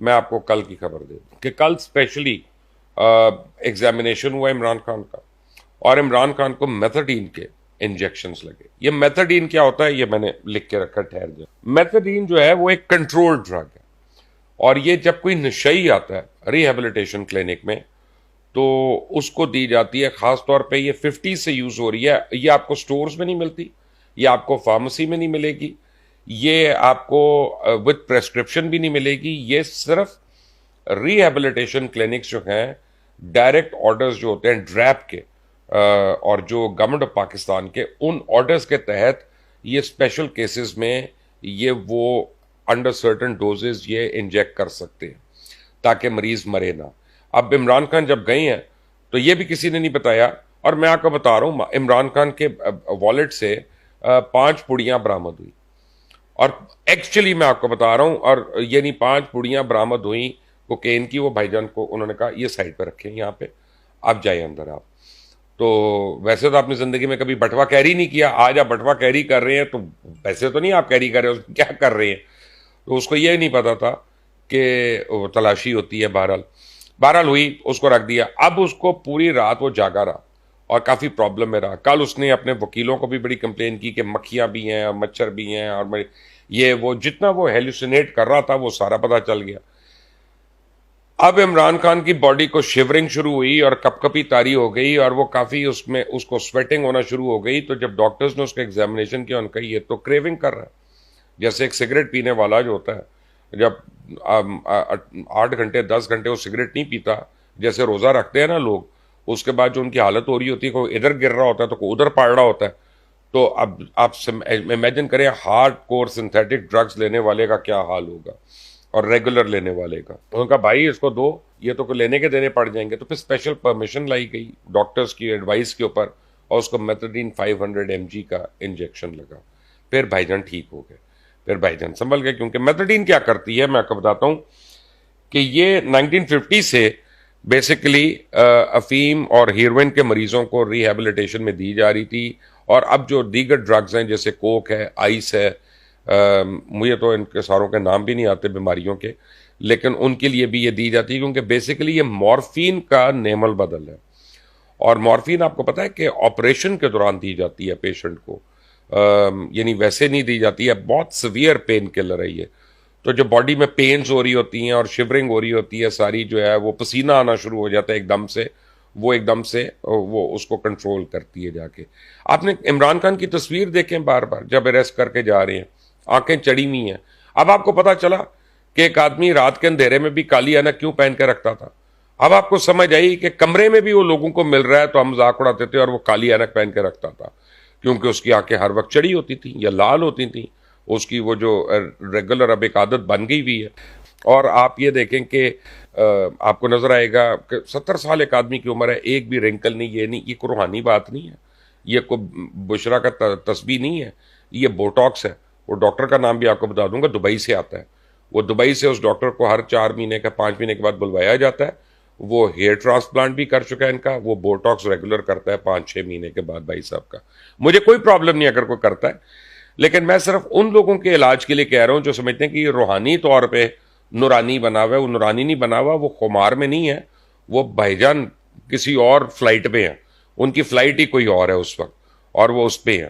میں آپ کو کل کی خبر دے دوں کہ کل اسپیشلی ایگزامینیشن ہوا عمران خان کا، اور عمران خان کو میتھڈین کے انجیکشنز لگے. یہ میتھڈین کیا ہوتا ہے یہ میں نے لکھ کے رکھا، ٹھہر جائے. میتھڈین جو ہے وہ ایک کنٹرول ڈرگ ہے، اور یہ جب کوئی نشئی آتا ہے ریہیبلیٹیشن کلینک میں تو اس کو دی جاتی ہے. خاص طور پہ یہ 50 سے یوز ہو رہی ہے. یہ آپ کو سٹورز میں نہیں ملتی، یہ آپ کو فارمیسی میں نہیں ملے گی، یہ آپ کو وتھ پریسکرپشن بھی نہیں ملے گی. یہ صرف ریہیبلیٹیشن کلینکس جو ہیں، ڈائریکٹ آرڈرز جو ہوتے ہیں ڈریپ کے اور جو گورنمنٹ آف پاکستان کے، ان آرڈرز کے تحت یہ اسپیشل کیسز میں یہ وہ انڈر سرٹن ڈوزز یہ انجیکٹ کر سکتے ہیں تاکہ مریض مرے نہ. اب عمران خان جب گئے ہیں تو یہ بھی کسی نے نہیں بتایا، اور میں آپ کو بتا رہا ہوں عمران خان کے والیٹ سے 5 پڑیاں برآمد ہوئی. اور ایکچولی میں آپ کو بتا رہا ہوں، اور یعنی 5 پڑیاں برآمد ہوئیں کوکین کی. وہ بھائی جان کو انہوں نے کہا یہ سائڈ پہ رکھیں یہاں پہ، اب جائیں اندر آپ. تو ویسے تو آپ نے زندگی میں کبھی بٹوا کیری نہیں کیا، آج آپ بٹوا کیری کر رہے ہیں تو ویسے تو نہیں آپ کیری کر رہے ہیں، کیا کر رہے ہیں. تو اس کو یہ نہیں پتا تھا کہ وہ تلاشی ہوتی ہے. بہرحال ہوئی، اس کو رکھ دیا. اب اس کو پوری رات وہ جاگا رہا اور کافی پرابلم میں رہا. کل اس نے اپنے وکیلوں کو بھی بڑی کمپلین کی کہ مکھیاں بھی ہیں اور مچھر بھی ہیں، اور یہ وہ جتنا وہ ہیلوسینیٹ کر رہا تھا وہ سارا پتہ چل گیا. اب عمران خان کی باڈی کو شیورنگ شروع ہوئی اور کپ کپی طاری ہو گئی، اور وہ کافی اس میں اس کو سویٹنگ ہونا شروع ہو گئی. تو جب ڈاکٹرز نے اس کا ایگزامینیشن کیا، ان کا یہ تو کریونگ کر رہا ہے، جیسے ایک سگریٹ پینے والا جو ہوتا ہے جب 8 گھنٹے 10 گھنٹے وہ سگریٹ نہیں پیتا، جیسے روزہ رکھتے ہیں نا لوگ، اس کے بعد جو ان کی حالت ہو رہی ہوتی ہے، کوئی ادھر گر رہا ہوتا ہے تو کوئی ادھر پاڑ رہا ہوتا ہے. تو اب آپ امیجن کریں ہارڈ کور سنتھیٹک ڈرگز لینے والے کا کیا حال ہوگا، اور ریگولر لینے والے کا. ان کا بھائی اس کو دو، یہ تو لینے کے دینے پڑ جائیں گے. تو پھر اسپیشل پرمیشن لائی گئی ڈاکٹرز کی ایڈوائس کے اوپر، اور اس کو میتھڈین 500 mg کا انجیکشن لگا. پھر بھائی جان ٹھیک ہو گئے، پھر بھائی جان سنبھل گئے. کیونکہ میتھڈین کیا کرتی ہے میں آپ کو بتاتا ہوں کہ یہ 1950 سے بیسیکلی افیم اور ہیروئن کے مریضوں کو ریہیبلیٹیشن میں دی جا رہی تھی. اور اب جو دیگر ڈرگز ہیں جیسے کوک ہے، آئس ہے، مجھے تو ان کے ساروں کے نام بھی نہیں آتے بیماریوں کے، لیکن ان کے لیے بھی یہ دی جاتی ہے کیونکہ بیسیکلی یہ مورفین کا نیم البدل ہے. اور مورفین آپ کو پتا ہے کہ آپریشن کے دوران دی جاتی ہے پیشنٹ کو، یعنی ویسے نہیں دی جاتی ہے. بہت سیویئر پین کلر ہے یہ. تو جو باڈی میں پینز ہو رہی ہوتی ہیں اور شیورنگ ہو رہی ہوتی ہے ساری، جو ہے وہ پسینہ آنا شروع ہو جاتا ہے ایک دم سے، وہ ایک دم سے وہ اس کو کنٹرول کرتی ہے جا کے. آپ نے عمران خان کی تصویر دیکھیں بار بار جب اریسٹ کر کے جا رہے ہیں، آنکھیں چڑی ہوئی ہیں. اب آپ کو پتا چلا کہ ایک آدمی رات کے اندھیرے میں بھی کالی اینک کیوں پہن کے رکھتا تھا. اب آپ کو سمجھ آئی کہ کمرے میں بھی وہ لوگوں کو مل رہا ہے تو ہم مذاق اڑاتے تھے، اور وہ کالی اینک پہن کے رکھتا تھا کیونکہ اس کی آنکھیں ہر وقت چڑی ہوتی تھیں یا لال ہوتی تھیں. اس کی وہ جو ریگولر اب ایک عادت بن گئی ہوئی ہے. اور آپ یہ دیکھیں کہ آپ کو نظر آئے گا کہ 70 سال ایک آدمی کی عمر ہے، ایک بھی رنکل نہیں. یہ نہیں، یہ کوئی روحانی بات نہیں ہے، یہ کوئی بشرا کا تسبیح نہیں ہے، یہ بوٹاکس ہے. وہ ڈاکٹر کا نام بھی آپ کو بتا دوں گا، دبئی سے آتا ہے. وہ دبئی سے اس ڈاکٹر کو ہر 4 مہینے کا 5 مہینے کے بعد بلوایا جاتا ہے. وہ ہیئر ٹرانسپلانٹ بھی کر چکا ہے ان کا. وہ بوٹاکس ریگولر کرتا ہے 5-6 مہینے کے بعد. بھائی صاحب کا مجھے کوئی پرابلم نہیں اگر کوئی کرتا ہے، لیکن میں صرف ان لوگوں کے علاج کے لیے کہہ رہا ہوں جو سمجھتے ہیں کہ یہ روحانی طور پہ نورانی بنا ہوا ہے. وہ نورانی نہیں بنا ہوا، وہ خمار میں نہیں ہے. وہ بھائی جان کسی اور فلائٹ پہ ہیں، ان کی فلائٹ ہی کوئی اور ہے اس وقت، اور وہ اس پہ ہیں.